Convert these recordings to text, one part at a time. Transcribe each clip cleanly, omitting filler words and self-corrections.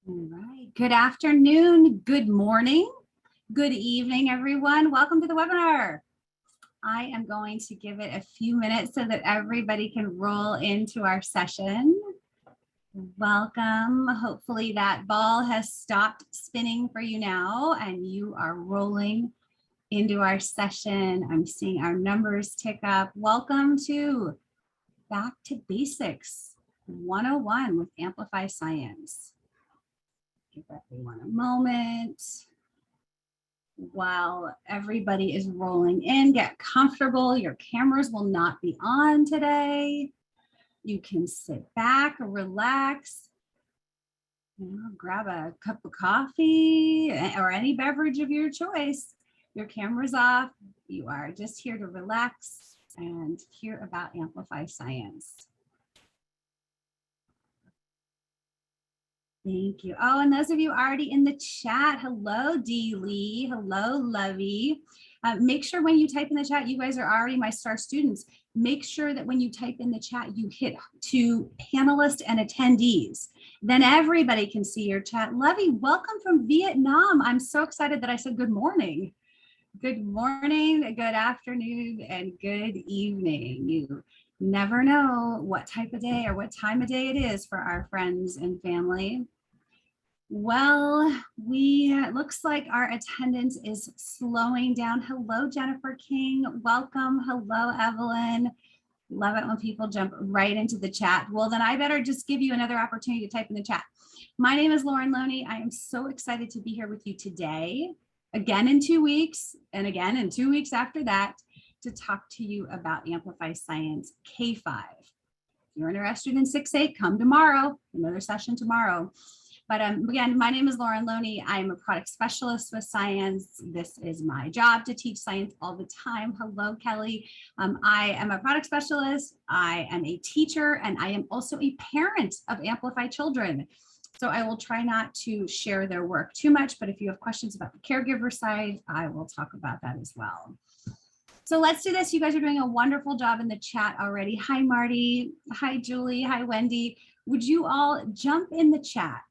All right. Good afternoon, good morning, good evening, everyone. Welcome to the webinar. I am going to give it a few minutes so that everybody can roll into our session. Welcome. Hopefully that ball has stopped spinning for you now and you are rolling into our session. I'm seeing our numbers tick up. Welcome to Back to Basics 101 with Amplify Science. Give everyone a moment while everybody is rolling in. Get comfortable. Your cameras will not be on today. You can sit back, relax, grab a cup of coffee or any beverage of your choice. Your camera's off. You are just here to relax and hear about Amplify Science. Thank you. Oh, and those of you already in the chat, hello, Dee Lee. Hello, Lovey. Make sure when you type in the chat, you guys are already my star students. Make sure that when you type in the chat, you hit to panelists and attendees. Then everybody can see your chat. Lovey, welcome from Vietnam. I'm so excited that I said good morning. Good morning, good afternoon, and good evening. You never know what type of day or what time of day it is for our friends and family. Well, it looks like our attendance is slowing down. Hello, Jennifer King. Welcome. Hello, Evelyn. Love it when people jump right into the chat. Well, then I better just give you another opportunity to type in the chat. My name is Lauren Loney. I am so excited to be here with you today, again in 2 weeks, and again in 2 weeks after that, to talk to you about Amplify Science K-5. If you're interested in 6-8, come tomorrow, another session tomorrow. But again, my name is Lauren Loney. I'm a product specialist with science. This is my job to teach science all the time. Hello, Kelly. I am a product specialist. I am a teacher, and I am also a parent of Amplify children. So I will try not to share their work too much, but if you have questions about the caregiver side, I will talk about that as well. So let's do this. You guys are doing a wonderful job in the chat already. Hi, Marty. Hi, Julie. Hi, Wendy. Would you all jump in the chat?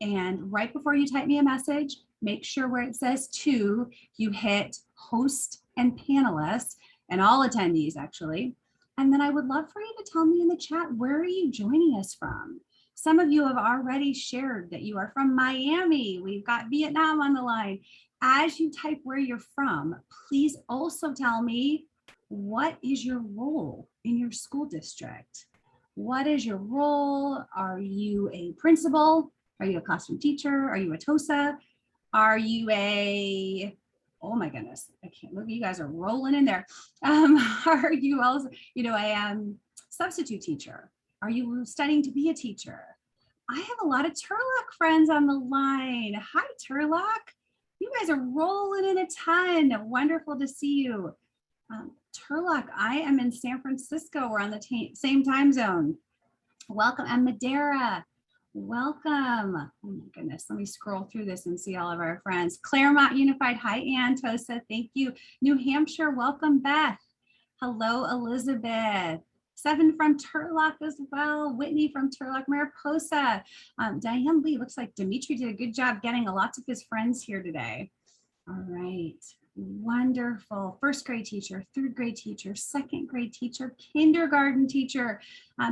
And right before you type me a message, make sure where it says to, you hit host and panelists and all attendees actually. And then I would love for you to tell me in the chat, where are you joining us from? Some of you have already shared that you are from Miami. We've got Vietnam on the line. As you type where you're from, please also tell me, what is your role in your school district? What is your role? Are you a principal? Are you a classroom teacher? Are you a TOSA? Are you a, oh my goodness, I can't look, you guys are rolling in there. Are you also, a substitute teacher? Are you studying to be a teacher? I have a lot of Turlock friends on the line. Hi, Turlock. You guys are rolling in a ton. Wonderful to see you. Turlock, I am in San Francisco. We're on the same time zone. Welcome. And Madeira, welcome. Oh my goodness. Let me scroll through this and see all of our friends. Claremont Unified. Hi, Ann. Tosa. Thank you. New Hampshire. Welcome, Beth. Hello, Elizabeth. Seven from Turlock as well. Whitney from Turlock, Mariposa. Diane Lee, looks like Dimitri did a good job getting lots of his friends here today. All right, wonderful. First grade teacher, third grade teacher, second grade teacher, kindergarten teacher.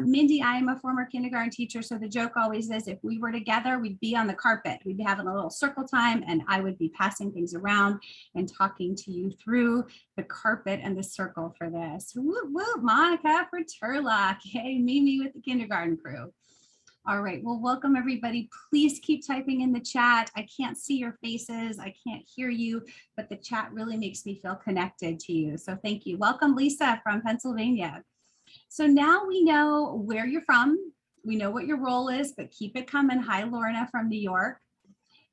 Mindy, I am a former kindergarten teacher, so the joke always is if we were together, we'd be on the carpet. We'd be having a little circle time and I would be passing things around and talking to you through the carpet and the circle for this. Woo, woo, Monica for Turlock. Hey, Mimi with the kindergarten crew. All right, well, welcome everybody. Please keep typing in the chat. I can't see your faces, I can't hear you, but the chat really makes me feel connected to you. So thank you. Welcome, Lisa from Pennsylvania. So now we know where you're from. We know what your role is, but keep it coming. Hi, Lorna from New York.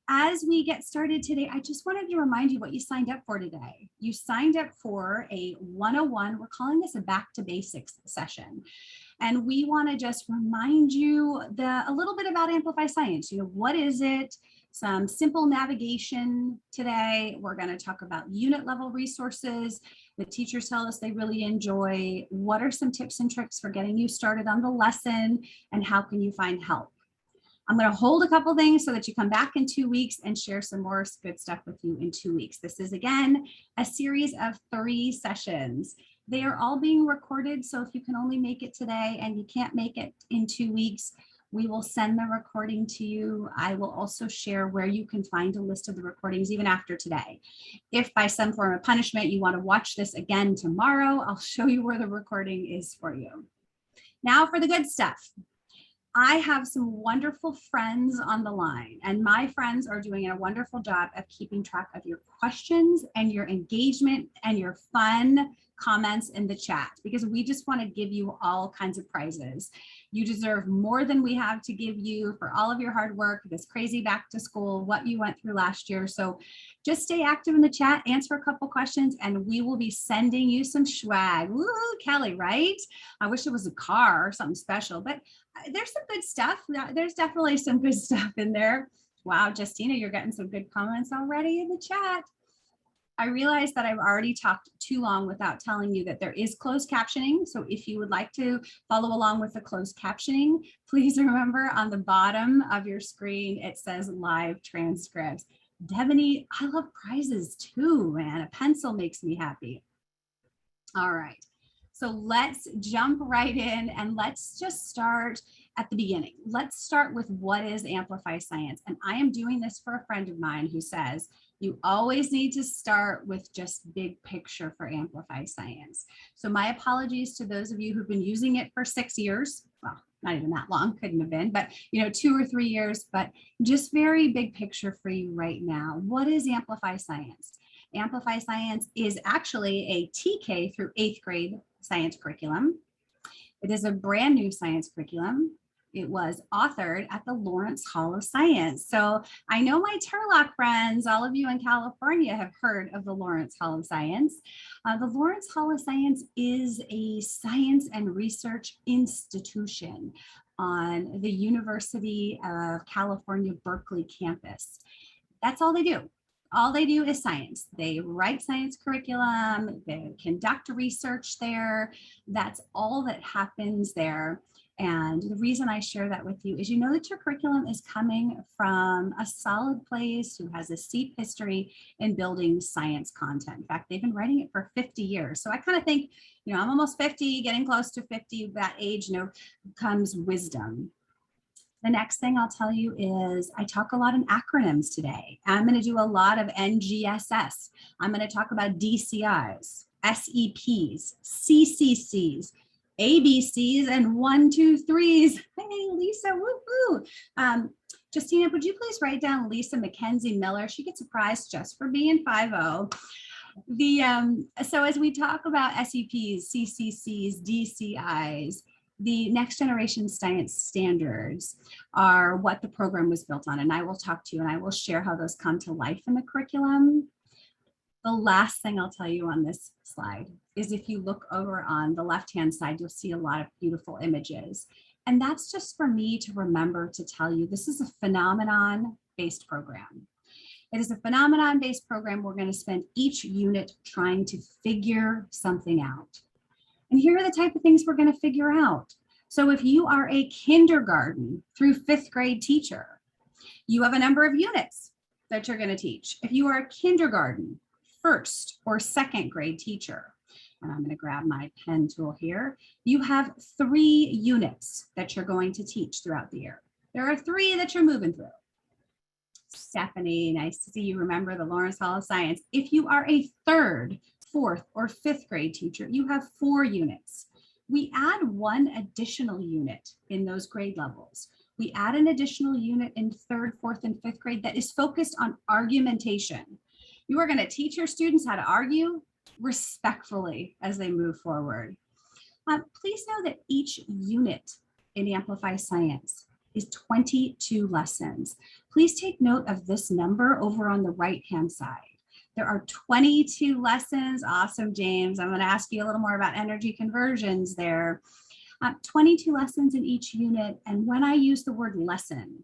As we get started today, I just wanted to remind you what you signed up for today. You signed up for a 101. We're calling this a back to basics session. And we want to just remind you a little bit about Amplify Science. What is it? Some simple navigation today. We're going to talk about unit level resources. The teachers tell us they really enjoy. What are some tips and tricks for getting you started on the lesson? And how can you find help? I'm going to hold a couple things so that you come back in 2 weeks and share some more good stuff with you in 2 weeks. This is, again, a series of 3 sessions. They are all being recorded, so if you can only make it today and you can't make it in 2 weeks, we will send the recording to you. I will also share where you can find a list of the recordings even after today. If by some form of punishment you want to watch this again tomorrow, I'll show you where the recording is for you. Now for the good stuff. I have some wonderful friends on the line, and my friends are doing a wonderful job of keeping track of your questions and your engagement and your fun comments in the chat, because we just want to give you all kinds of prizes. You deserve more than we have to give you for all of your hard work, this crazy back to school, what you went through last year. So just stay active in the chat, answer a couple questions, and we will be sending you some swag. Woo, Kelly, right? I wish it was a car or something special, but there's some good stuff. There's definitely some good stuff in there. Wow, Justina, you're getting some good comments already in the chat. I realize that I've already talked too long without telling you that there is closed captioning. So if you would like to follow along with the closed captioning, please remember on the bottom of your screen, it says live transcripts. Devony, I love prizes too, man. A pencil makes me happy. All right. So let's jump right in and let's just start at the beginning. Let's start with what is Amplify Science. And I am doing this for a friend of mine who says, you always need to start with just big picture for Amplify Science. So my apologies to those of you who've been using it for 6 years. Well, not even that long, couldn't have been, but 2 or 3 years, but just very big picture for you right now. What is Amplify Science? Amplify Science is actually a TK through 8th grade science curriculum. It is a brand new science curriculum. It was authored at the Lawrence Hall of Science. So I know my Turlock friends, all of you in California have heard of the Lawrence Hall of Science. The Lawrence Hall of Science is a science and research institution on the University of California, Berkeley campus. That's all they do. All they do is science. They write science curriculum, they conduct research there. That's all that happens there. And the reason I share that with you is you know that your curriculum is coming from a solid place who has a steep history in building science content. In fact, they've been writing it for 50 years. So I kind of think, I'm almost 50, getting close to 50, that age, comes wisdom. The next thing I'll tell you is I talk a lot in acronyms today. I'm going to do a lot of NGSS. I'm going to talk about DCIs, SEPs, CCCs, ABCs, and 1, 2, 3s. Hey, Lisa, woohoo. Justina, would you please write down Lisa Mackenzie Miller? She gets a prize just for being 5-0. So as we talk about SEPs, CCCs, DCIs, the next generation science standards are what the program was built on. And I will talk to you and I will share how those come to life in the curriculum. The last thing I'll tell you on this slide is if you look over on the left-hand side, you'll see a lot of beautiful images. And that's just for me to remember to tell you, this is a phenomenon-based program. It is a phenomenon-based program. We're going to spend each unit trying to figure something out. And here are the type of things we're going to figure out. So if you are a kindergarten through 5th grade teacher, you have a number of units that you're going to teach. If you are a kindergarten, 1st or 2nd grade teacher, and I'm going to grab my pen tool here, you have 3 units that you're going to teach throughout the year. There are 3 that you're moving through. Stephanie, nice to see you remember the Lawrence Hall of Science. If you are a 3rd, 4th, or 5th grade teacher, you have 4 units. We add 1 additional unit in those grade levels. We add an additional unit in 3rd, 4th, and 5th grade that is focused on argumentation. You are going to teach your students how to argue respectfully as they move forward. Please know that each unit in Amplify Science is 22 lessons. Please take note of this number over on the right-hand side. There are 22 lessons. Awesome, James. I'm going to ask you a little more about energy conversions there. 22 lessons in each unit. And when I use the word lesson,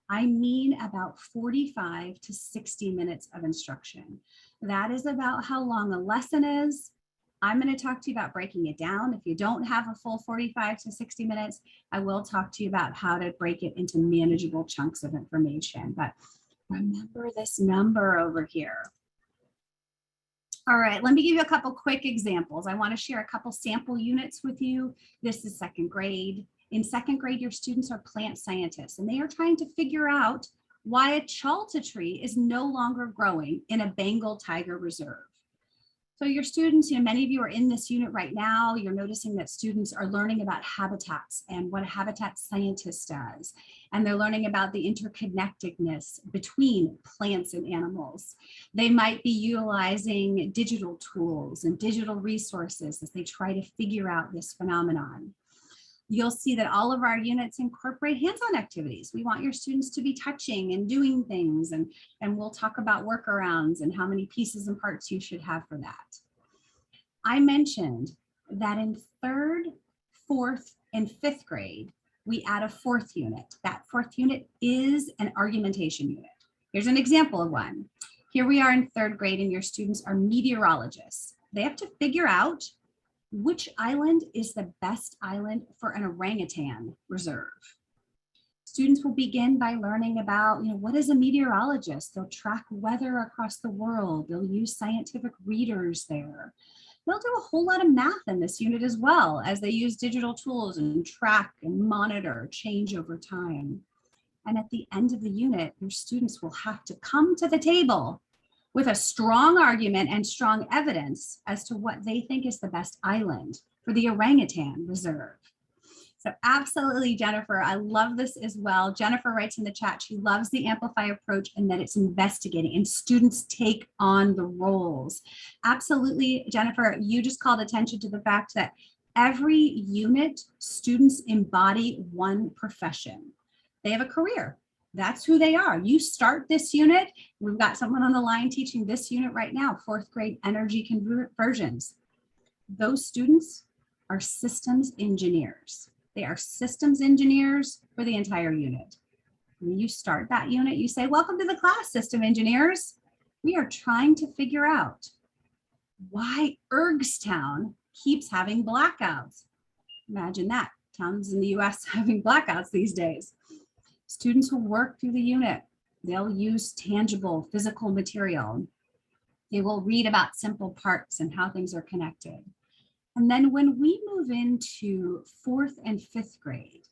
I mean about 45 to 60 minutes of instruction. That is about how long a lesson is. I'm going to talk to you about breaking it down. If you don't have a full 45 to 60 minutes, I will talk to you about how to break it into manageable chunks of information. But remember this number over here. All right, let me give you a couple quick examples. I want to share a couple sample units with you. This is second grade. In second grade, your students are plant scientists, and they are trying to figure out why a chalta tree is no longer growing in a Bengal tiger reserve. So your students, many of you are in this unit right now. You're noticing that students are learning about habitats and what a habitat scientist does. And they're learning about the interconnectedness between plants and animals. They might be utilizing digital tools and digital resources as they try to figure out this phenomenon. You'll see that all of our units incorporate hands-on activities. We want your students to be touching and doing things, and we'll talk about workarounds and how many pieces and parts you should have for that. I mentioned that in third, fourth, and fifth grade, we add a fourth unit. That fourth unit is an argumentation unit. Here's an example of one. Here we are in third grade, and your students are meteorologists. They have to figure out which island is the best island for an orangutan reserve. Students will begin by learning about, what is a meteorologist? They'll track weather across the world. They'll use scientific readers there. They'll do a whole lot of math in this unit as well, as they use digital tools and track and monitor change over time. And at the end of the unit, your students will have to come to the table with a strong argument and strong evidence as to what they think is the best island for the orangutan reserve. So absolutely, Jennifer, I love this as well. Jennifer writes in the chat, she loves the Amplify approach and that it's investigating and students take on the roles. Absolutely, Jennifer, you just called attention to the fact that every unit, students embody one profession. They have a career. That's who they are. You start this unit. We've got someone on the line teaching this unit right now, fourth grade energy conversions. Those students are systems engineers. They are systems engineers for the entire unit. When you start that unit, you say, welcome to the class, system engineers. We are trying to figure out why Ergstown keeps having blackouts. Imagine that, towns in the US having blackouts these days. Students will work through the unit. They'll use tangible physical material. They will read about simple parts and how things are connected. And then when we move into fourth and fifth grade,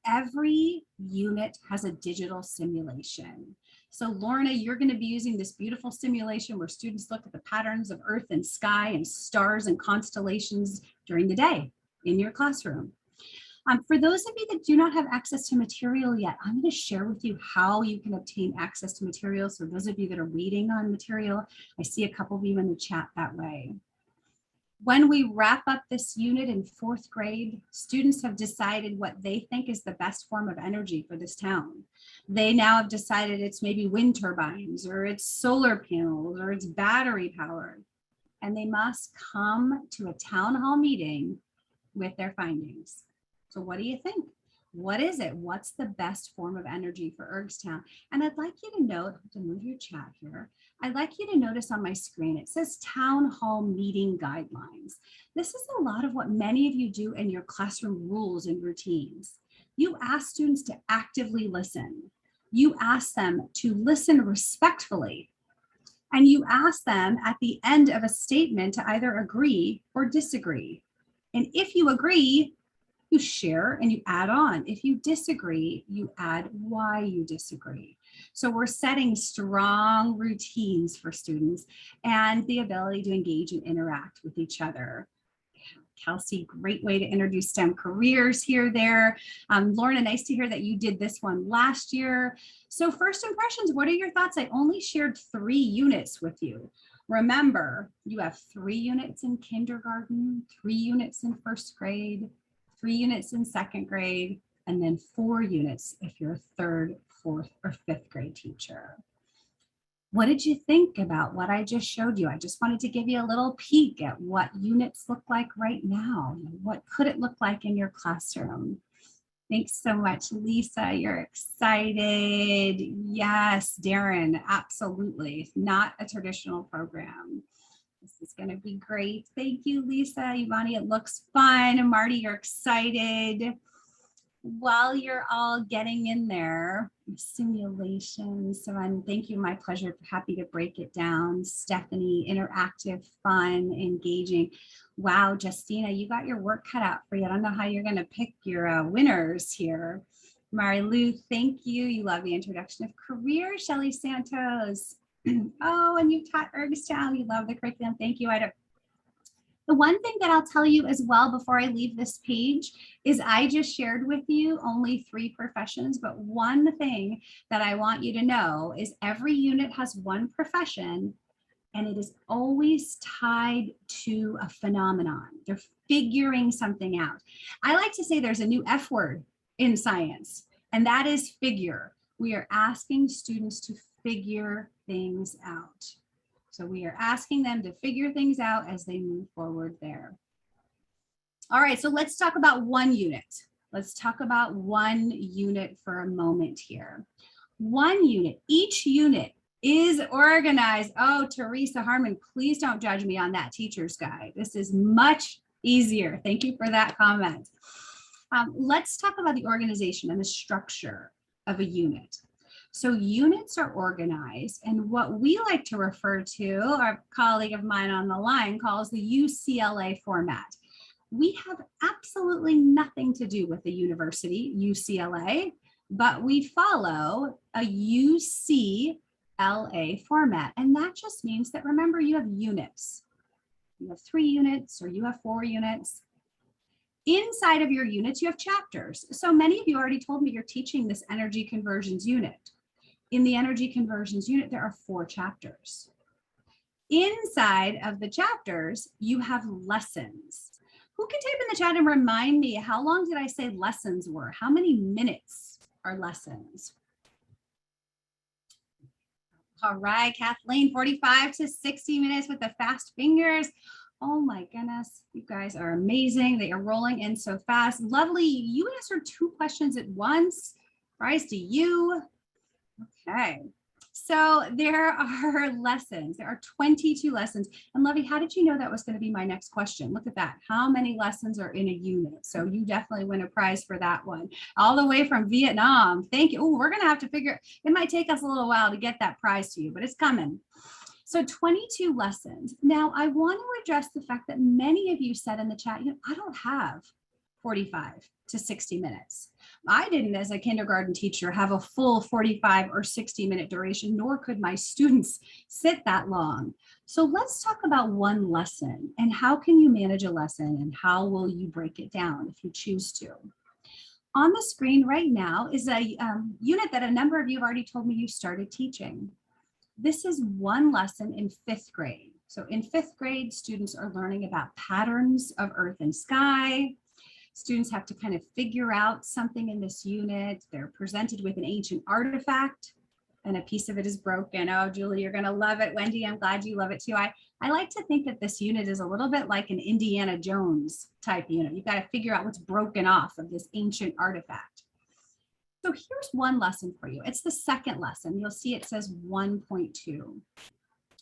every unit has a digital simulation. So Lorna, you're going to be using this beautiful simulation where students look at the patterns of earth and sky and stars and constellations during the day in your classroom. For those of you that do not have access to material yet, I'm going to share with you how you can obtain access to material. So those of you that are waiting on material, I see a couple of you in the chat that way. When we wrap up this unit in fourth grade, students have decided what they think is the best form of energy for this town. They now have decided it's maybe wind turbines, or it's solar panels, or it's battery powered. And they must come to a town hall meeting with their findings. So what do you think? What is it? What's the best form of energy for Ergstown? And I'd like you to note, I have to move your chat here. I'd like you to notice on my screen, it says town hall meeting guidelines. This is a lot of what many of you do in your classroom rules and routines. You ask students to actively listen. You ask them to listen respectfully. And you ask them at the end of a statement to either agree or disagree. And if you agree, you share and you add on. If you disagree, you add why you disagree. So we're setting strong routines for students and the ability to engage and interact with each other. Kelsey, great way to introduce STEM careers here, there. Lorna, nice to hear that you did this one last year. So first impressions, what are your thoughts? I only shared 3 units with you. Remember, you have 3 units in kindergarten, 3 units in first grade, 3 units in second grade, and then 4 units if you're a third, fourth, or fifth grade teacher. What did you think about what I just showed you? I just wanted to give you a little peek at what units look like right now. What could it look like in your classroom? Thanks so much, Lisa. You're excited. Yes, Darren, absolutely. Not a traditional program. This is going to be great. Thank you, Lisa. Ivani, it looks fun. Marty, you're excited. While you're all getting in there, simulations. So thank you. My pleasure. Happy to break it down. Stephanie, interactive, fun, engaging. Wow, Justina, you got your work cut out for you. I don't know how you're going to pick your winners here. Mari Lou, thank you. You love the introduction of career. Shelly Santos. Oh, and you taught Ergstown. You love the curriculum. Thank you. The one thing that I'll tell you as well before I leave this page is I just shared with you only 3 professions, but one thing that I want you to know is every unit has one profession and it is always tied to a phenomenon. They're figuring something out. I like to say there's a new F word in science, and that is figure. We are asking students to figure things out. So we are asking them to figure things out as they move forward there. All right, so let's talk about one unit. Let's talk about one unit for a moment here. One unit, each unit is organized. Oh, Teresa Harmon, please don't judge me on that teacher's guide. This is much easier. Thank you for that comment. Let's talk about the organization and the structure of a unit. So units are organized, and what we like to refer to, our colleague of mine on the line calls the UCLA format. We have absolutely nothing to do with the university, UCLA, but we follow a UCLA format. And that just means that, remember, you have units. You have 3 units or you have 4 units. Inside of your units, you have chapters. So many of you already told me you're teaching this energy conversions unit. In the energy conversions unit, there are 4 chapters. Inside of the chapters, you have lessons. Who can type in the chat and remind me, how long did I say lessons were? How many minutes are lessons? All right, Kathleen, 45 to 60 minutes with the fast fingers. Oh my goodness, you guys are amazing. They are rolling in so fast. Lovely, you answered 2 questions at once. Rise to you. Okay, so there are lessons. There are 22 lessons. And Lovey, how did you know that was going to be my next question? Look at that. How many lessons are in a unit? So you definitely win a prize for that one. All the way from Vietnam. Thank you. Oh, we're going to have to figure, it might take us a little while to get that prize to you, but it's coming. So 22 lessons. Now, I want to address the fact that many of you said in the chat, you know, I don't have 45 to 60 minutes. I didn't, as a kindergarten teacher, have a full 45 or 60-minute duration, nor could my students sit that long. So let's talk about one lesson and how can you manage a lesson and how will you break it down if you choose to. On the screen right now is a unit that a number of you have already told me you started teaching. This is one lesson in 5th grade. So in 5th grade, students are learning about patterns of earth and sky. Students have to kind of figure out something in this unit. They're presented with an ancient artifact and a piece of it is broken. Oh, Julie, you're gonna love it. Wendy, I'm glad you love it too. I like to think that this unit is a little bit like an Indiana Jones type unit. You've got to figure out what's broken off of this ancient artifact. So here's one lesson for you. It's the 2nd lesson. You'll see it says 1.2.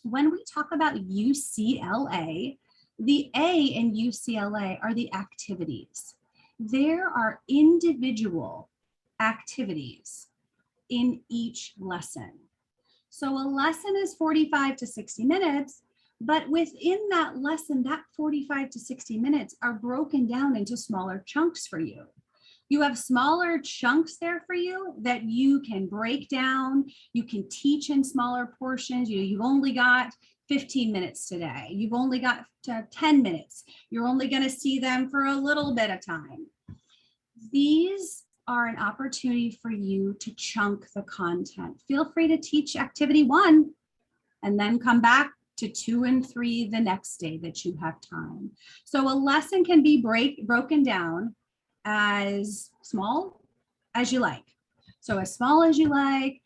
When we talk about UCLA, the A in UCLA are the activities. There are individual activities in each lesson. So a lesson is 45 to 60 minutes, but within that lesson, that 45 to 60 minutes are broken down into smaller chunks for you. You have smaller chunks there for you that you can break down. You can teach in smaller portions. You've only got 15 minutes today. You've only got 10 minutes. You're only going to see them for a little bit of time. These are an opportunity for you to chunk the content. Feel free to teach activity 1 and then come back to 2 and 3 the next day that you have time. So a lesson can be broken down as small as you like. So as small as you like.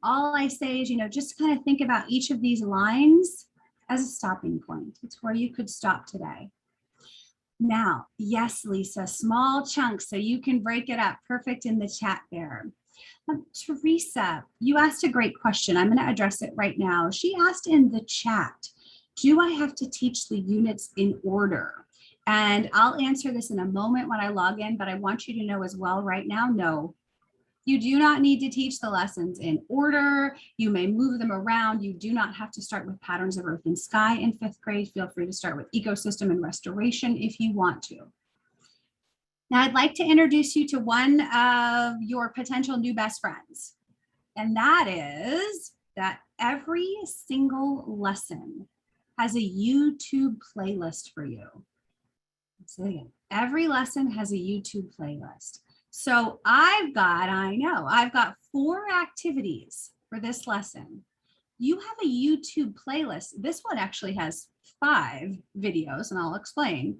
All I say is, just kind of think about each of these lines as a stopping point. It's where you could stop today. Now, yes, Lisa, small chunks so you can break it up. Perfect in the chat there. Teresa, you asked a great question. I'm going to address it right now. She asked in the chat, Do I have to teach the units in order? And I'll answer this in a moment when I log in, but I want you to know as well right now, no, you do not need to teach the lessons in order. You may move them around. You do not have to start with patterns of earth and sky in 5th grade. Feel free to start with ecosystem and restoration if you want to. Now, I'd like to introduce you to one of your potential new best friends. And that is that every single lesson has a YouTube playlist for you. Let's say it again. Every lesson has a YouTube playlist. So I've got 4 activities for this lesson. You have a YouTube playlist. This one actually has 5 videos, and I'll explain.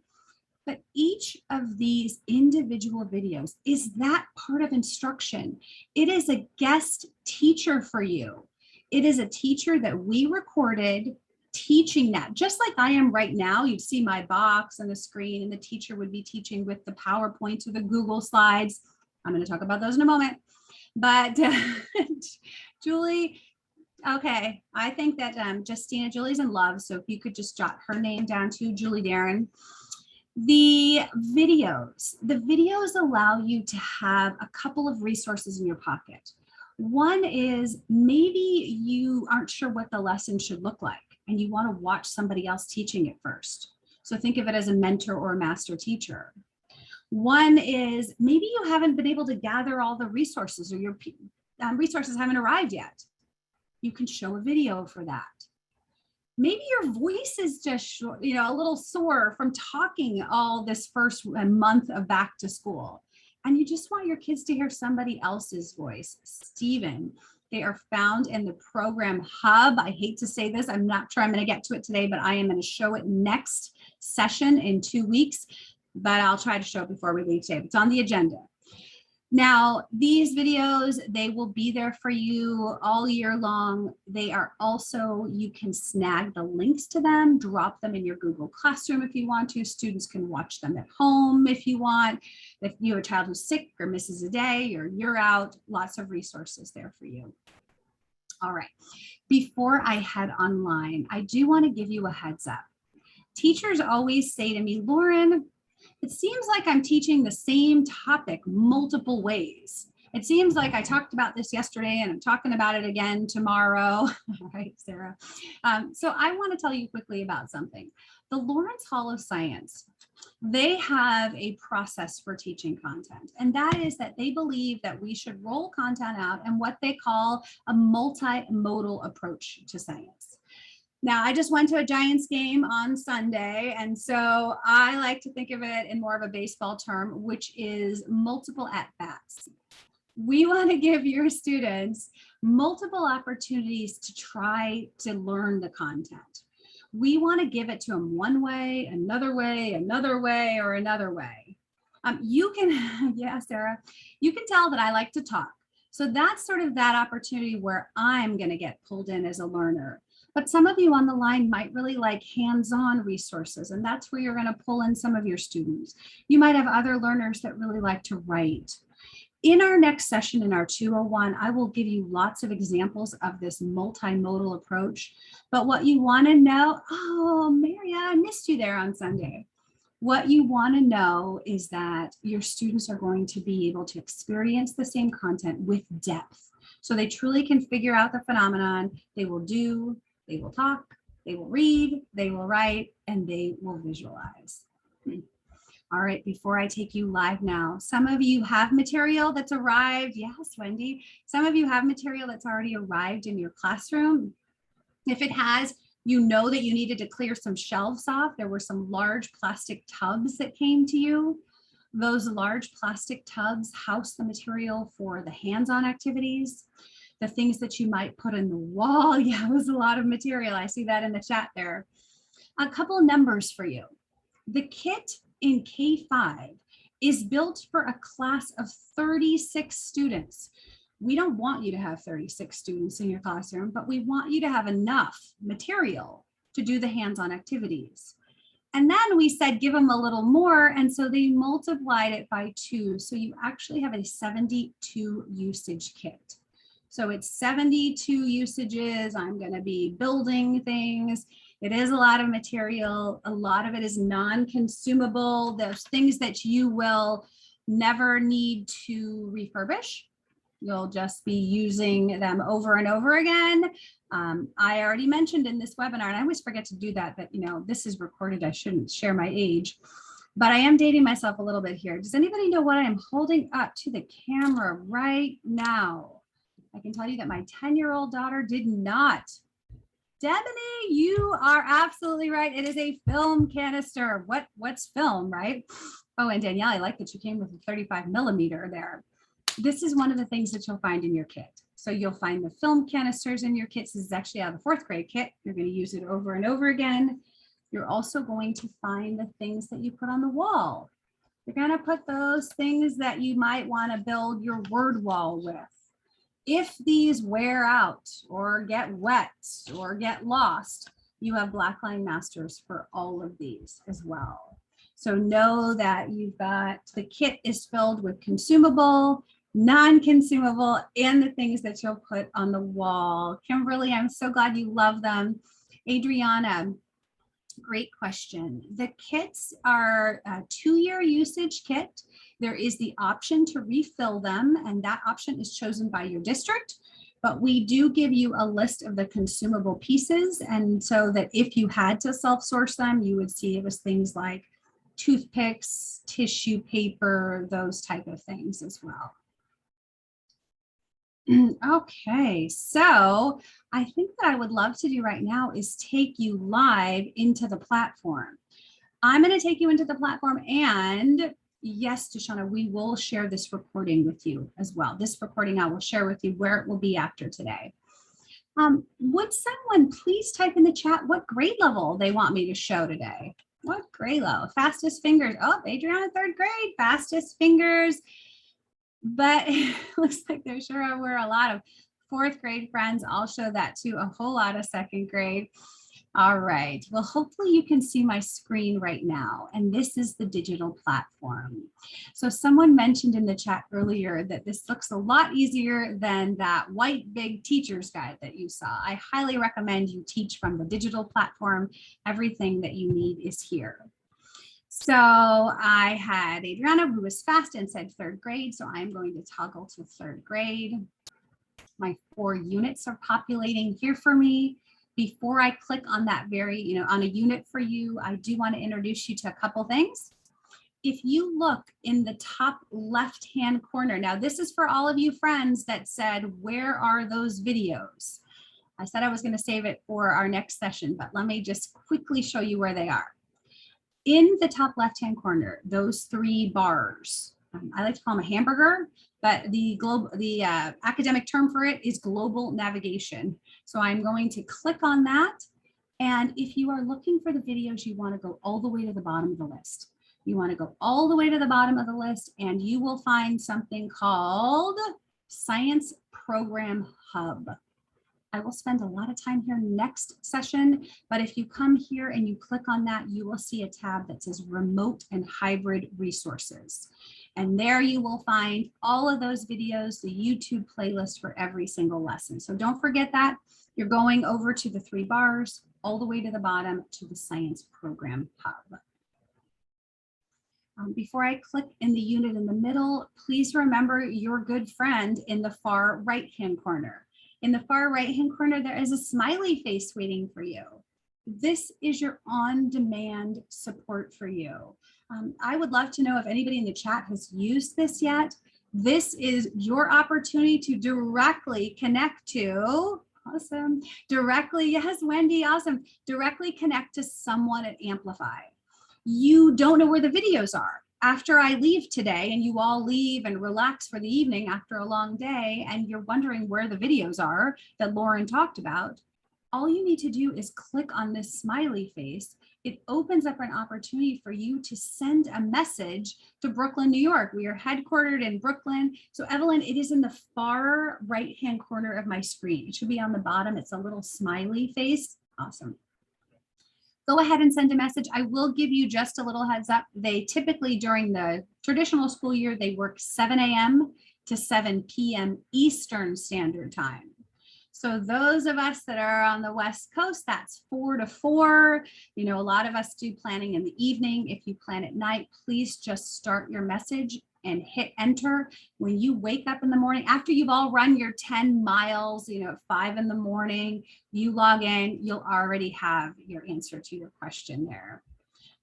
But each of these individual videos is that part of instruction. It is a guest teacher for you. It is a teacher that we recorded teaching that, just like I am right now. You'd see my box on the screen, and the teacher would be teaching with the PowerPoint or the Google Slides. I'm going to talk about those in a moment. But Julie, okay, I think that Justina, Julie's in love. So if you could just jot her name down too, Julie Darren. The videos allow you to have a couple of resources in your pocket. One is maybe you aren't sure what the lesson should look like, and you want to watch somebody else teaching it first. So think of it as a mentor or a master teacher. One is maybe you haven't been able to gather all the resources, or your resources haven't arrived yet. You can show a video for that. Maybe your voice is just, a little sore from talking all this first month of back to school, and you just want your kids to hear somebody else's voice. Stephen, they are found in the program hub. I hate to say this. I'm not sure I'm going to get to it today, but I am going to show it next session in 2 weeks, but I'll try to show it before we leave today. It's on the agenda. Now, these videos, they will be there for you all year long. They are also, you can snag the links to them, drop them in your Google Classroom if you want to. Students can watch them at home if you want. If you have a child who's sick or misses a day or you're out, lots of resources there for you. All right, before I head online, I do want to give you a heads up. Teachers always say to me, Lauren, it seems like I'm teaching the same topic multiple ways. It seems like I talked about this yesterday and I'm talking about it again tomorrow. All right, Sarah. So I want to tell you quickly about something. The Lawrence Hall of Science, they have a process for teaching content, and that is that they believe that we should roll content out in what they call a multimodal approach to science. Now, I just went to a Giants game on Sunday, and so I like to think of it in more of a baseball term, which is multiple at-bats. We want to give your students multiple opportunities to try to learn the content. We want to give it to them one way, another way, another way, or another way. You can, yeah, Sarah, you can tell that I like to talk. So that's sort of that opportunity where I'm going to get pulled in as a learner. But some of you on the line might really like hands-on resources, and that's where you're going to pull in some of your students. You might have other learners that really like to write. In our next session, in our 201, I will give you lots of examples of this multimodal approach. But what you want to know, oh, Maria, I missed you there on Sunday. What you want to know is that your students are going to be able to experience the same content with depth. So they truly can figure out the phenomenon. They will do, they will talk, they will read, they will write, and they will visualize. All right, before I take you live now, some of you have material that's arrived. Yes, Wendy. Some of you have material that's already arrived in your classroom. If it has, you know that you needed to clear some shelves off. There were some large plastic tubs that came to you. Those large plastic tubs house the material for the hands-on activities, the things that you might put in the wall. Yeah, it was a lot of material. I see that in the chat there. A couple of numbers for you. The kit in K-5 is built for a class of 36 students. We don't want you to have 36 students in your classroom, but we want you to have enough material to do the hands-on activities. And then we said, give them a little more. And so they multiplied it by 2. So you actually have a 72 usage kit. So it's 72 usages. I'm going to be building things. It is a lot of material. A lot of it is non-consumable. There's things that you will never need to refurbish. You'll just be using them over and over again. I already mentioned in this webinar, and I always forget to do that, you know, this is recorded. I shouldn't share my age, but I am dating myself a little bit here. Does anybody know what I am holding up to the camera right now? I can tell you that my 10-year-old daughter did not. Debony, you are absolutely right. It is a film canister. What's film, right? Oh, and Danielle, I like that you came with a 35 millimeter there. This is one of the things that you'll find in your kit. So you'll find the film canisters in your kits. This is actually out of the 4th grade kit. You're going to use it over and over again. You're also going to find the things that you put on the wall. You're going to put those things that you might want to build your word wall with. If these wear out or get wet or get lost, you have Blackline Masters for all of these as well. So know that you've got, the kit is filled with consumable, non-consumable, and the things that you'll put on the wall. Kimberly, I'm so glad you love them. Adriana, great question. The kits are a 2-year usage kit. There is the option to refill them, and that option is chosen by your district. But we do give you a list of the consumable pieces, and so that if you had to self-source them, you would see it was things like toothpicks, tissue paper, those type of things as well. Okay, so I think what I would love to do right now is take you live into the platform. I'm going to take you into the platform, and yes, Deshauna, we will share this recording with you as well. This recording I will share with you where it will be after today. Would someone please type in the chat what grade level they want me to show today? What grade level? Fastest fingers. Oh, Adriana, 3rd grade, fastest fingers. But it looks like there sure were a lot of 4th grade friends. I'll show that too, a whole lot of 2nd grade. All right, well, hopefully you can see my screen right now, and this is the digital platform. So someone mentioned in the chat earlier that this looks a lot easier than that white big teacher's guide that you saw. I highly recommend you teach from the digital platform. Everything that you need is here. So I had Adriana, who was fast and said 3rd grade, so I'm going to toggle to 3rd grade. My 4 units are populating here for me. Before I click on that on a unit for you, I do want to introduce you to a couple things. If you look in the top left-hand corner, now this is for all of you friends that said, where are those videos? I said I was going to save it for our next session, but let me just quickly show you where they are. In the top left-hand corner, those 3 bars, I like to call them a hamburger, but the academic term for it is global navigation. So I'm going to click on that. And if you are looking for the videos, you want to go all the way to the bottom of the list. You want to go all the way to the bottom of the list, and you will find something called Science Program Hub. I will spend a lot of time here next session, but if you come here and you click on that, you will see a tab that says Remote and Hybrid Resources. And there you will find all of those videos, the YouTube playlist for every single lesson. So don't forget that. You're going over to the 3 bars, all the way to the bottom to the Science Program Hub. Before I click in the unit in the middle, please remember your good friend in the far right-hand corner. In the far right-hand corner, there is a smiley face waiting for you. This is your on-demand support for you. I would love to know if anybody in the chat has used this yet. This is your opportunity to directly connect to, awesome, directly, yes, Wendy, awesome, directly connect to someone at Amplify. You don't know where the videos are. After I leave today, and you all leave and relax for the evening after a long day, and you're wondering where the videos are that Lauren talked about, all you need to do is click on this smiley face. It opens up an opportunity for you to send a message to Brooklyn, New York. We are headquartered in Brooklyn. So Evelyn, it is in the far right-hand corner of my screen. It should be on the bottom. It's a little smiley face. Awesome. Go ahead and send a message. I will give you just a little heads up. They typically, during the traditional school year, they work 7 a.m. to 7 p.m. Eastern Standard Time. So those of us that are on the West Coast, that's 4 to 4. You know, a lot of us do planning in the evening. If you plan at night, please just start your message and hit enter. When you wake up in the morning, after you've all run your 10 miles, you know, at 5 in the morning, you log in, you'll already have your answer to your question there.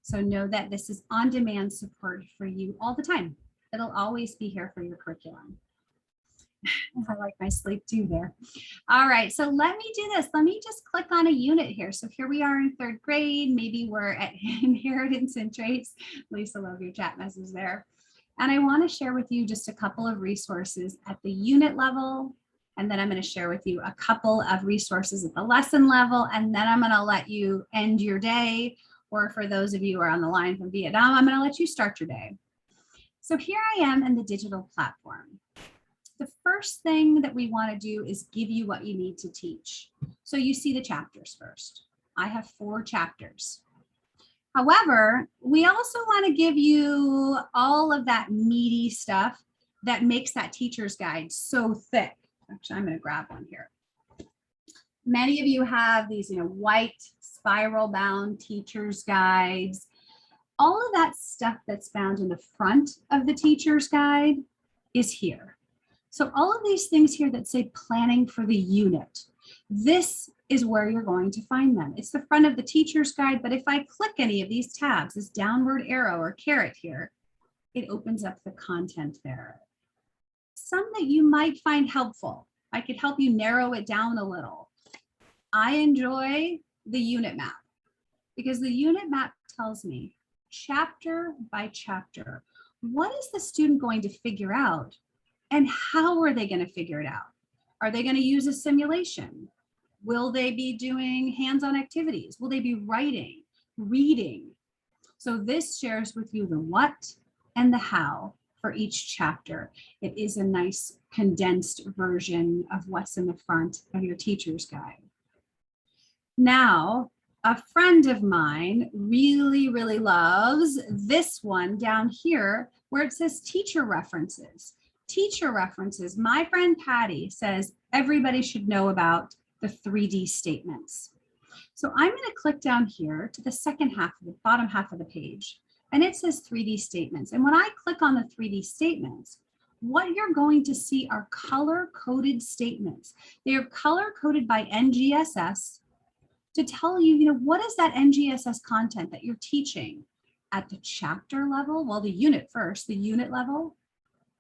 So know that this is on-demand support for you all the time. It'll always be here for your curriculum. I like my sleep too there. All right, so let me do this. Let me just click on a unit here. So here we are in 3rd grade. Maybe we're at inheritance and traits. Lisa, love your chat message there. And I want to share with you just a couple of resources at the unit level. And then I'm going to share with you a couple of resources at the lesson level. And then I'm going to let you end your day. Or for those of you who are on the line from Vietnam, I'm going to let you start your day. So here I am in the digital platform. The first thing that we want to do is give you what you need to teach. So you see the chapters first. I have 4 chapters. However, we also want to give you all of that meaty stuff that makes that teacher's guide so thick. Actually, I'm going to grab one here. Many of you have these, you know, white spiral bound teacher's guides. All of that stuff that's found in the front of the teacher's guide is here. So all of these things here that say planning for the unit, this is where you're going to find them. It's the front of the teacher's guide, but if I click any of these tabs, this downward arrow or caret here, it opens up the content there. Some that you might find helpful. I could help you narrow it down a little. I enjoy the unit map because the unit map tells me chapter by chapter, what is the student going to figure out? And how are they going to figure it out? Are they going to use a simulation? Will they be doing hands-on activities? Will they be writing, reading? So this shares with you the what and the how for each chapter. It is a nice condensed version of what's in the front of your teacher's guide. Now, a friend of mine really, really loves this one down here where it says teacher references. Teacher references, my friend Patty says everybody should know about the 3D statements. So I'm going to click down here to the second half of the bottom half of the page, and it says 3D statements. And when I click on the 3D statements, what you're going to see are color-coded statements. They are color-coded by NGSS to tell you, what is that NGSS content that you're teaching at the chapter level? Well, the unit first, the unit level,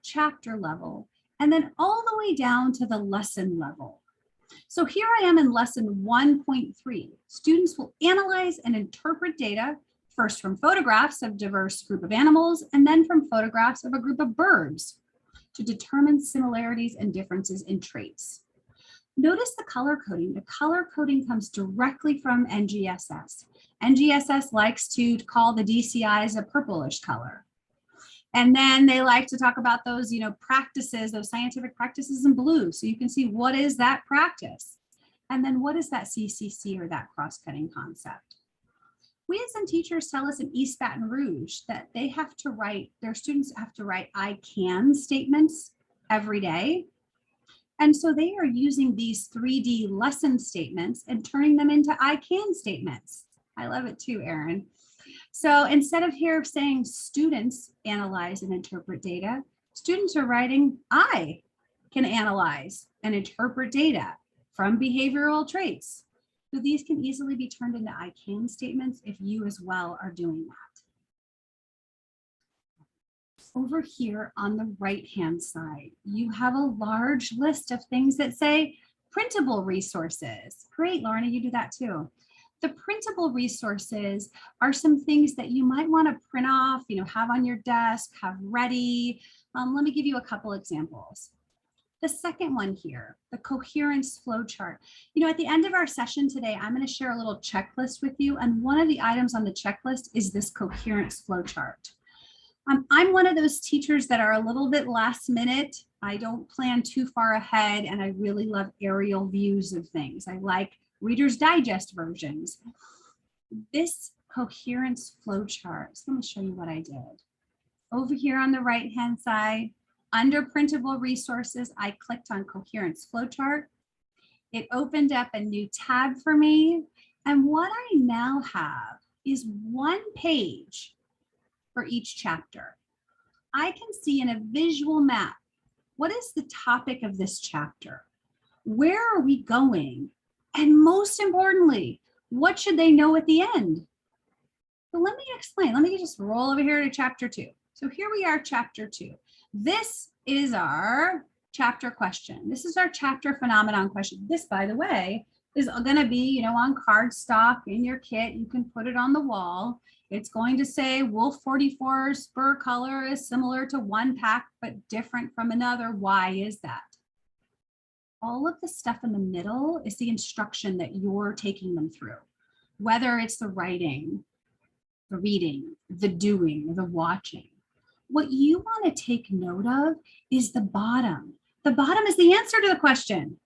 chapter level, and then all the way down to the lesson level. So here I am in lesson 1.3. Students will analyze and interpret data, first from photographs of a diverse group of animals, and then from photographs of a group of birds to determine similarities and differences in traits. Notice the color coding. The color coding comes directly from NGSS. NGSS likes to call the DCIs a purplish color. And then they like to talk about those, practices, those scientific practices in blue. So you can see what is that practice? And then what is that CCC or that cross-cutting concept? We as some teachers tell us in East Baton Rouge that they have to write, their students have to write I can statements every day. And so they are using these 3D lesson statements and turning them into I can statements. I love it too, Erin. So instead of here saying students analyze and interpret data, students are writing I can analyze and interpret data from behavioral traits. So these can easily be turned into I can statements if you as well are doing that. Over here on the right-hand side, you have a large list of things that say printable resources. Great, Lorna, you do that too. The printable resources are some things that you might want to print off, have on your desk, have ready. Let me give you a couple examples. The second one here, the coherence flowchart. At the end of our session today, I'm going to share a little checklist with you. And one of the items on the checklist is this coherence flowchart. I'm one of those teachers that are a little bit last minute. I don't plan too far ahead, and I really love aerial views of things. I like Reader's Digest versions. This coherence flowchart, so let me show you what I did. Over here on the right-hand side, under printable resources, I clicked on coherence flowchart. It opened up a new tab for me. And what I now have is one page for each chapter. I can see in a visual map, what is the topic of this chapter? Where are we going? And most importantly, what should they know at the end? So let me explain. Let me just roll over here to chapter 2. So here we are, chapter 2. This is our chapter question. This is our chapter phenomenon question. This, by the way, is going to be, on cardstock in your kit. You can put it on the wall. It's going to say Wolf 44 spur color is similar to one pack, but different from another. Why is that? All of the stuff in the middle is the instruction that you're taking them through, whether it's the writing, the reading, the doing, the watching. What you want to take note of is the bottom. The bottom is the answer to the question.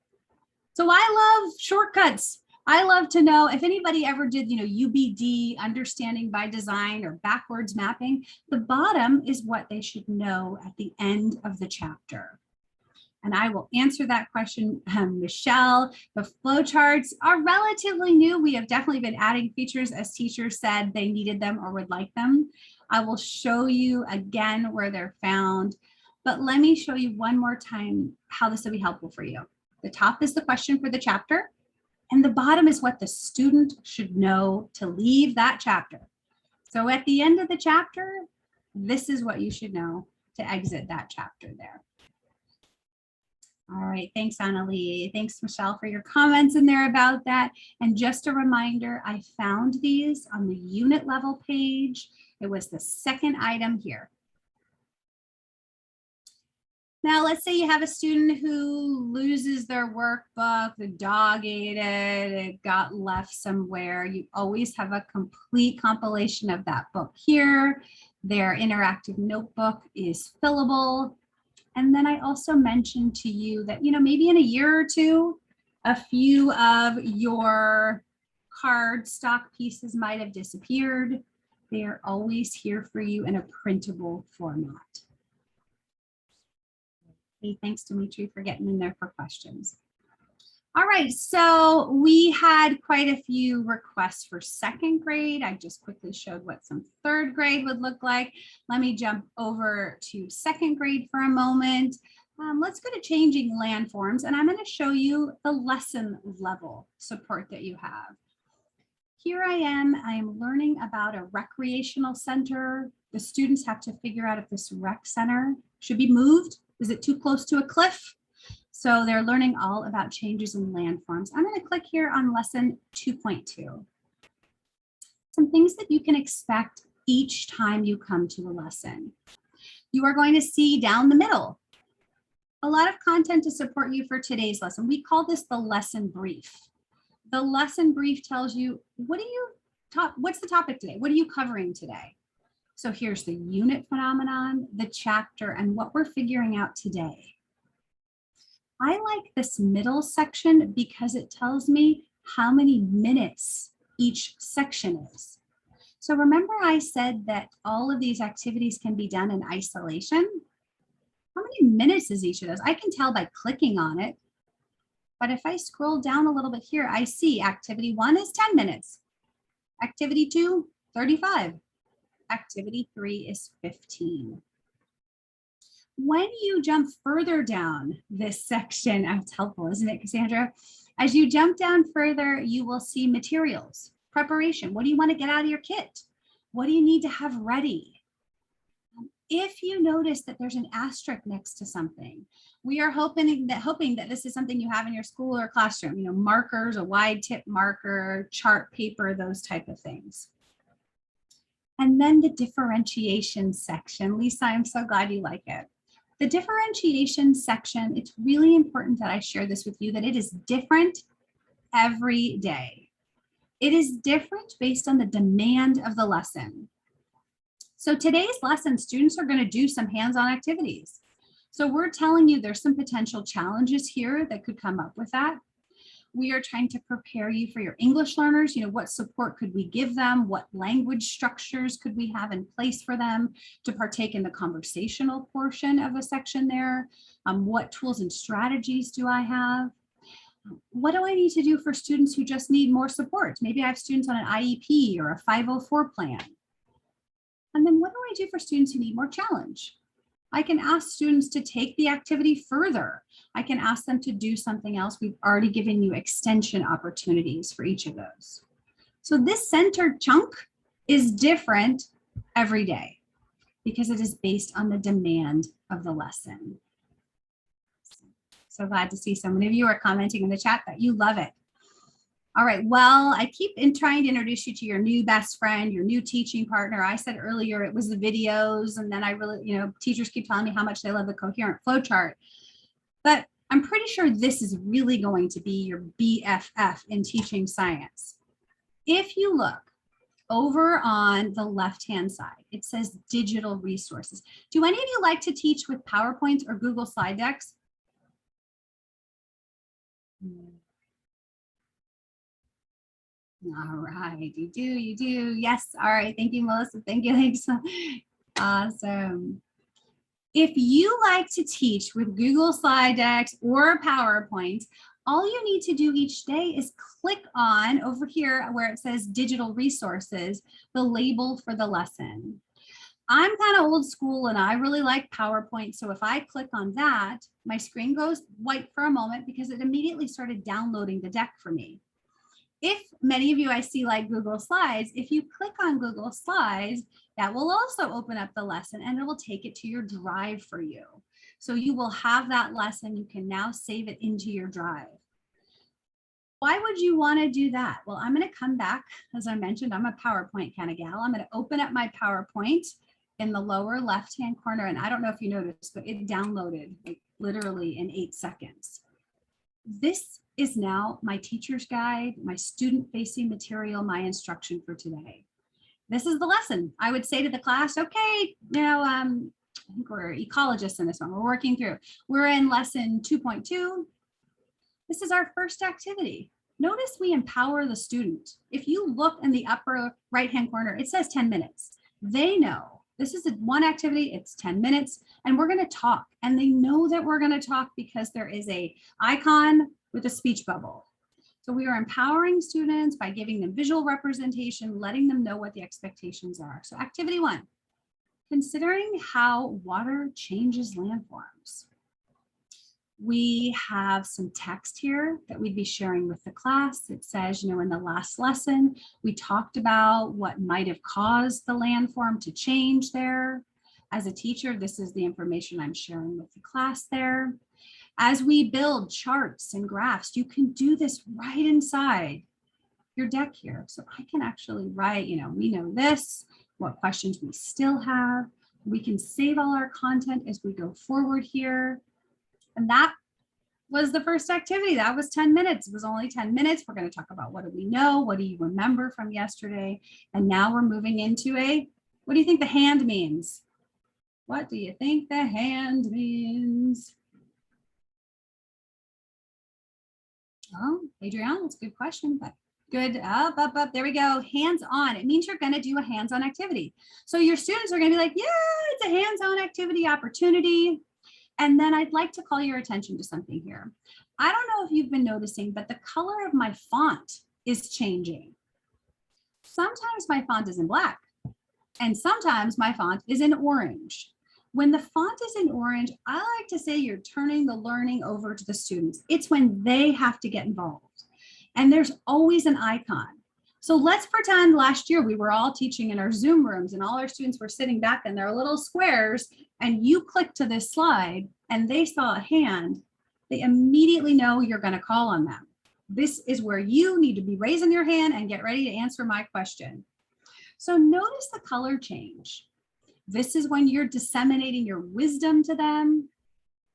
So I love shortcuts. I love to know if anybody ever did, UBD, understanding by design, or backwards mapping. The bottom is what they should know at the end of the chapter. And I will answer that question, Michelle. The flowcharts are relatively new. We have definitely been adding features as teachers said they needed them or would like them. I will show you again where they're found, but let me show you one more time how this will be helpful for you. The top is the question for the chapter, and the bottom is what the student should know to leave that chapter. So at the end of the chapter, this is what you should know to exit that chapter there. All right, thanks, Annalie. Thanks, Michelle, for your comments in there about that. And just a reminder, I found these on the unit level page. It was the second item here. Now, let's say you have a student who loses their workbook, the dog ate it, it got left somewhere. You always have a complete compilation of that book here. Their interactive notebook is fillable. And then I also mentioned to you that, maybe in a year or two, a few of your card stock pieces might have disappeared. They are always here for you in a printable format. Okay, thanks, Dimitri, for getting in there for questions. All right, so we had quite a few requests for second grade. I just quickly showed what some third grade would look like. Let me jump over to second grade for a moment. Let's go to changing landforms, and I'm going to show you the lesson level support that you have. Here I am learning about a recreational center. The students have to figure out if this rec center should be moved. Is it too close to a cliff? So they're learning all about changes in landforms. I'm going to click here on lesson 2.2. Some things that you can expect each time you come to a lesson. You are going to see down the middle a lot of content to support you for today's lesson. We call this the lesson brief. The lesson brief tells you, what's the topic today? What are you covering today? So here's the unit phenomenon, the chapter, and what we're figuring out today. I like this middle section because it tells me how many minutes each section is. So remember I said that all of these activities can be done in isolation? How many minutes is each of those? I can tell by clicking on it. But if I scroll down a little bit here, I see activity 1 is 10 minutes. Activity 2, 35. Activity 3 is 15. When you jump further down this section, it's helpful, isn't it, Cassandra? As you jump down further, you will see materials, preparation. What do you want to get out of your kit? What do you need to have ready? If you notice that there's an asterisk next to something, we are hoping that this is something you have in your school or classroom, markers, a wide tip marker, chart paper, those type of things. And then the differentiation section. Lisa, I'm so glad you like it. The differentiation section, it's really important that I share this with you, that it is different every day. It is different based on the demand of the lesson. So today's lesson, students are going to do some hands-on activities. So we're telling you there's some potential challenges here that could come up with that. We are trying to prepare you for your English learners. What support could we give them? What language structures could we have in place for them to partake in the conversational portion of a section there? What tools and strategies do I have? What do I need to do for students who just need more support? Maybe I have students on an IEP or a 504 plan. And then what do I do for students who need more challenge? I can ask students to take the activity further. I can ask them to do something else. We've already given you extension opportunities for each of those. So this center chunk is different every day because it is based on the demand of the lesson. So glad to see so many of you are commenting in the chat that you love it. All right, well, I keep trying to introduce you to your new best friend, your new teaching partner. I said earlier it was the videos, and then I really, teachers keep telling me how much they love the coherent flow chart. But I'm pretty sure this is really going to be your BFF in teaching science. If you look over on the left-hand side, it says digital resources. Do any of you like to teach with PowerPoints or Google slide decks? All right, you do. Yes, all right, thank you, Melissa. Thank you, thanks. Awesome. If you like to teach with Google slide decks or PowerPoint, all you need to do each day is click on over here where it says digital resources, the label for the lesson. I'm kind of old school and I really like PowerPoint. So if I click on that, my screen goes white for a moment because it immediately started downloading the deck for me. If many of you I see like Google Slides, if you click on Google Slides, that will also open up the lesson and it will take it to your drive for you. So you will have that lesson. You can now save it into your drive. Why would you want to do that? Well, I'm going to come back. As I mentioned, I'm a PowerPoint kind of gal. I'm going to open up my PowerPoint in the lower left-hand corner. And I don't know if you noticed, but it downloaded like literally in 8 seconds. This is now my teacher's guide, my student-facing material, my instruction for today. This is the lesson. I would say to the class, okay, I think we're ecologists in this one. We're working through. We're in lesson 2.2. This is our first activity. Notice we empower the student. If you look in the upper right-hand corner, it says 10 minutes. They know this is one activity, it's 10 minutes, and we're gonna talk. And they know that we're gonna talk because there is a icon with a speech bubble. So we are empowering students by giving them visual representation, letting them know what the expectations are. So activity 1, considering how water changes landforms. We have some text here that we'd be sharing with the class. It says, in the last lesson, we talked about what might have caused the landform to change there. As a teacher, this is the information I'm sharing with the class there. As we build charts and graphs, you can do this right inside your deck here. So I can actually write, we know this, what questions we still have. We can save all our content as we go forward here. And that was the first activity. That was 10 minutes. It was only 10 minutes. We're going to talk about what do we know? What do you remember from yesterday? And now we're moving into what do you think the hand means? What do you think the hand means? Oh, Adrienne, that's a good question, but good. Up. There we go. Hands on. It means you're going to do a hands-on activity. So your students are going to be like, yeah, it's a hands-on activity opportunity. And then I'd like to call your attention to something here. I don't know if you've been noticing, but the color of my font is changing. Sometimes my font is in black, and sometimes my font is in orange. When the font is in orange, I like to say you're turning the learning over to the students. It's when they have to get involved. And there's always an icon. So let's pretend last year we were all teaching in our Zoom rooms and all our students were sitting back in their little squares, and you click to this slide and they saw a hand. They immediately know you're going to call on them. This is where you need to be raising your hand and get ready to answer my question. So notice the color change. This is when you're disseminating your wisdom to them.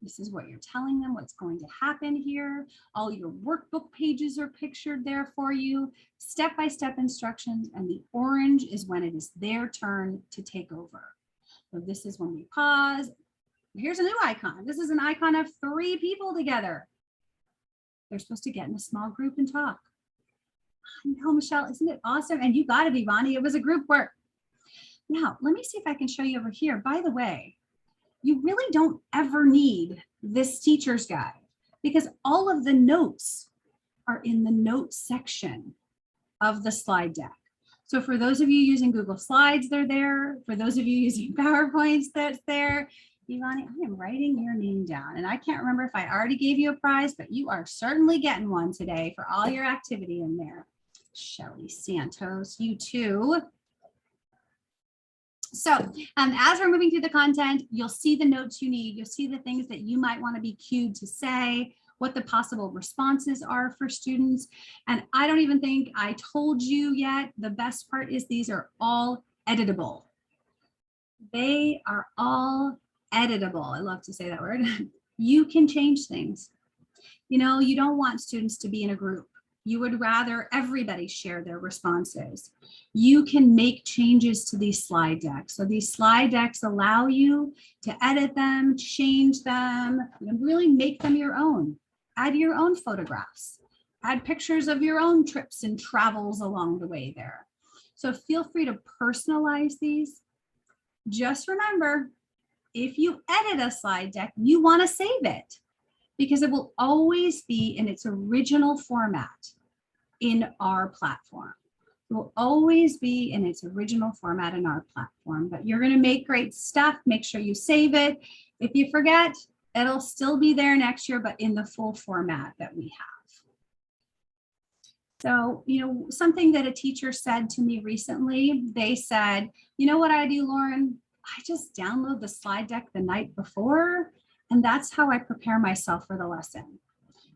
This is what you're telling them, what's going to happen here. All your workbook pages are pictured there for you, step-by-step instructions, and the orange is when it is their turn to take over. So this is when we pause. Here's a new icon. This is an icon of 3 people together. They're supposed to get in a small group and talk. I know, Michelle, isn't it awesome? And you got it, Ivani, it was a group work. Now, let me see if I can show you over here. By the way, you really don't ever need this teacher's guide because all of the notes are in the notes section of the slide deck. So for those of you using Google Slides, they're there. For those of you using PowerPoints, that's there. Ivani, I am writing your name down, and I can't remember if I already gave you a prize, but you are certainly getting one today for all your activity in there. Shelly Santos, you too. So as we're moving through the content, you'll see the notes you need. You'll see the things that you might want to be cued to say, what the possible responses are for students. And I don't even think I told you yet, the best part is these are all editable. They are all editable. I love to say that word. You can change things. You know, you don't want students to be in a group. You would rather everybody share their responses. You can make changes to these slide decks. So these slide decks allow you to edit them, change them, and really make them your own. Add your own photographs. Add pictures of your own trips and travels along the way there. So feel free to personalize these. Just remember, if you edit a slide deck, you want to save it, because it will always be in its original format in our platform. It will always be in its original format in our platform, but you're going to make great stuff. Make sure you save it. If you forget, it'll still be there next year, but in the full format that we have. So, you know, something that a teacher said to me recently, they said, you know what I do, Lauren? I just download the slide deck the night before, and that's how I prepare myself for the lesson.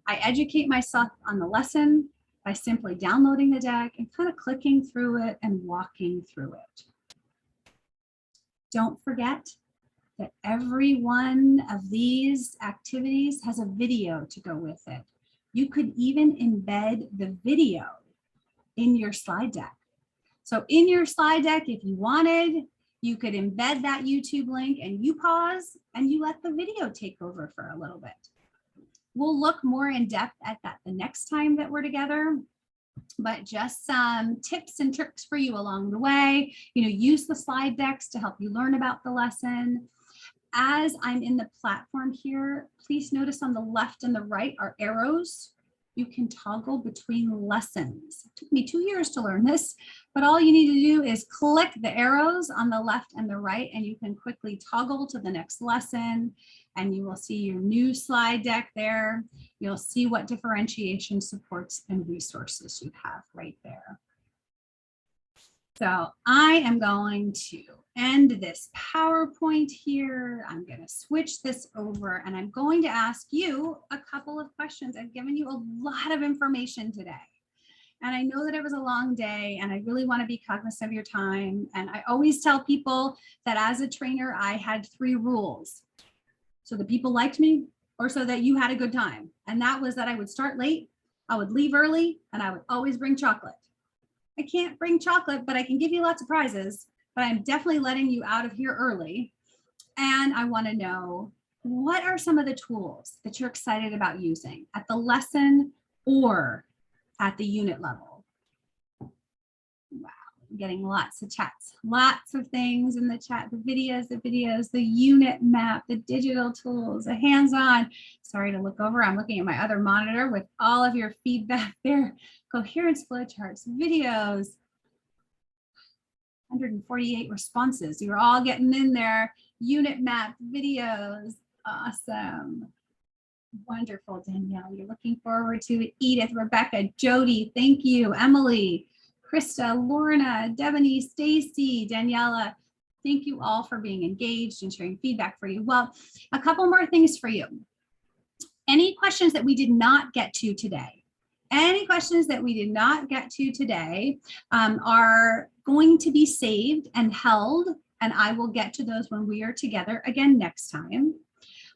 I educate myself on the lesson by simply downloading the deck and kind of clicking through it and walking through it. Don't forget that every one of these activities has a video to go with it. You could even embed the video in your slide deck. So in your slide deck, if you wanted, you could embed that YouTube link and you pause and you let the video take over for a little bit. We'll look more in depth at that the next time that we're together, but just some tips and tricks for you along the way. You know, use the slide decks to help you learn about the lesson. As I'm in the platform here, please notice on the left and the right are arrows. You can toggle between lessons. It took me 2 years to learn this, but all you need to do is click the arrows on the left and the right, and you can quickly toggle to the next lesson, and you will see your new slide deck there. You'll see what differentiation supports and resources you have right there. So I am going to end this PowerPoint here. I'm going to switch this over and I'm going to ask you a couple of questions. I've given you a lot of information today. And I know that it was a long day and I really want to be cognizant of your time. And I always tell people that as a trainer, I had 3 rules. So the people liked me or so that you had a good time. And that was that I would start late, I would leave early, and I would always bring chocolate. I can't bring chocolate, but I can give you lots of prizes, but I'm definitely letting you out of here early. And I want to know, what are some of the tools that you're excited about using at the lesson or at the unit level? Wow, I'm getting lots of chats, lots of things in the chat, the videos, the unit map, the digital tools, the hands-on. Sorry to look over, I'm looking at my other monitor with all of your feedback there. Coherence flowcharts, videos, 148 responses. You're all getting in there. Unit map, videos, awesome. Wonderful, Danielle. You're looking forward to it. Edith, Rebecca, Jody, thank you. Emily, Krista, Lorna, Devony, Stacy, Daniela. Thank you all for being engaged and sharing feedback for you. Well, a couple more things for you. Any questions that we did not get to today? Any questions that we did not get to today are going to be saved and held, and I will get to those when we are together again next time.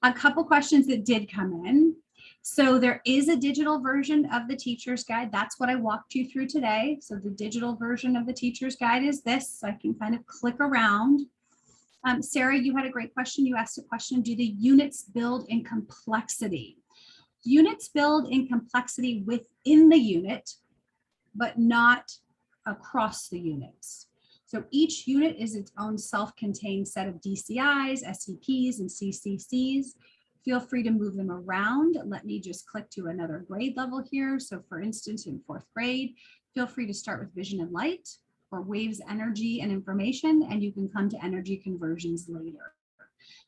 A couple questions that did come in. So there is a digital version of the teacher's guide. That's what I walked you through today. So the digital version of the teacher's guide is this. So I can kind of click around. Sarah, you had a great question. You asked a question, do the units build in complexity? Units build in complexity within the unit, but not across the units. So each unit is its own self-contained set of DCIs, SCPs, and CCCs. Feel free to move them around. Let me just click to another grade level here. So for instance, in 4th grade, feel free to start with vision and light, or waves, energy, and information, and you can come to energy conversions later.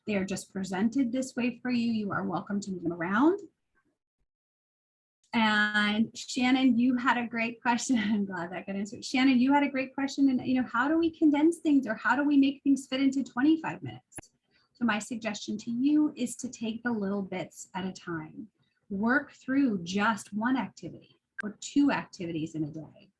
They are just presented this way for you. You are welcome to move them around. And Shannon, you had a great question. I'm glad that got answered. Shannon, you had a great question. And how do we condense things, or how do we make things fit into 25 minutes? So my suggestion to you is to take the little bits at a time. Work through just one activity or 2 activities in a day.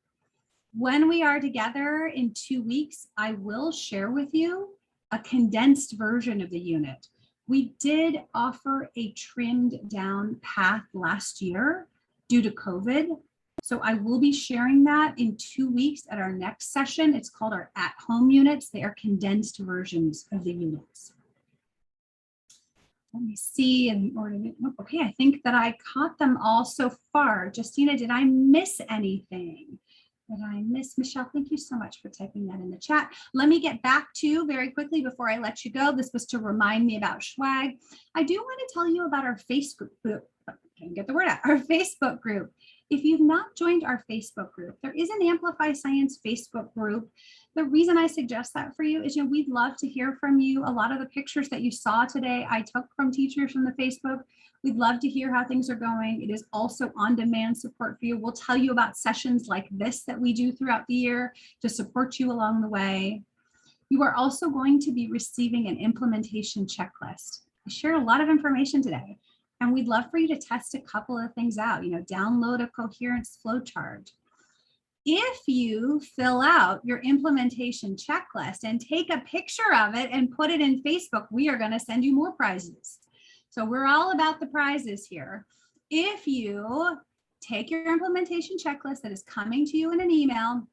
When we are together in 2 weeks, I will share with you a condensed version of the unit. We did offer a trimmed down path last year due to COVID. So I will be sharing that in 2 weeks at our next session. It's called our at-home units. They are condensed versions of the units. Let me see. Okay, I think that I caught them all so far. Justina, did I miss anything? Did I miss? Michelle, thank you so much for typing that in the chat. Let me get back to very quickly before I let you go. This was to remind me about swag. I do want to tell you about our Facebook group. Can't get the word out. Our Facebook group. If you've not joined our Facebook group, there is an Amplify Science Facebook group. The reason I suggest that for you is, we'd love to hear from you. A lot of the pictures that you saw today, I took from teachers from the Facebook. We'd love to hear how things are going. It is also on-demand support for you. We'll tell you about sessions like this that we do throughout the year to support you along the way. You are also going to be receiving an implementation checklist. I shared a lot of information today, and we'd love for you to test a couple of things out. Download a coherence flowchart. If you fill out your implementation checklist and take a picture of it and put it in Facebook, we are going to send you more prizes. So we're all about the prizes here. If you take your implementation checklist that is coming to you in an email,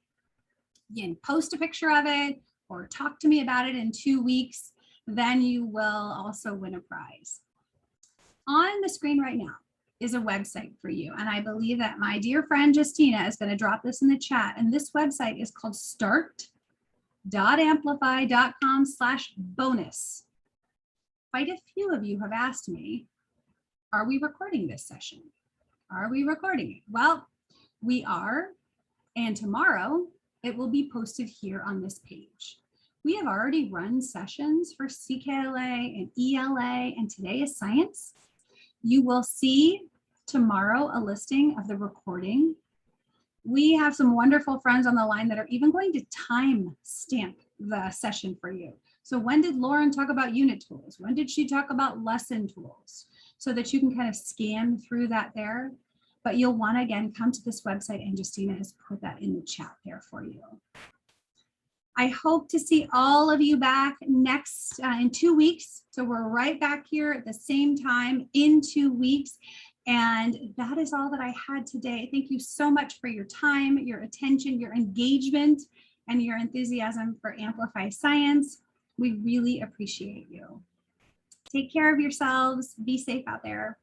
you can post a picture of it or talk to me about it in 2 weeks, then you will also win a prize. On the screen right now is a website for you. And I believe that my dear friend Justina is going to drop this in the chat. And this website is called start.amplify.com/bonus. Quite a few of you have asked me, are we recording this session? Are we recording it? Well, we are. And tomorrow it will be posted here on this page. We have already run sessions for CKLA and ELA, and today is science. You will see tomorrow a listing of the recording. We have some wonderful friends on the line that are even going to time stamp the session for you. So when did Lauren talk about unit tools? When did she talk about lesson tools? So that you can kind of scan through that there. But you'll want to, again, come to this website, and Justina has put that in the chat there for you. I hope to see all of you back next in 2 weeks. So we're right back here at the same time in 2 weeks. And that is all that I had today. Thank you so much for your time, your attention, your engagement, and your enthusiasm for Amplify Science. We really appreciate you. Take care of yourselves. Be safe out there.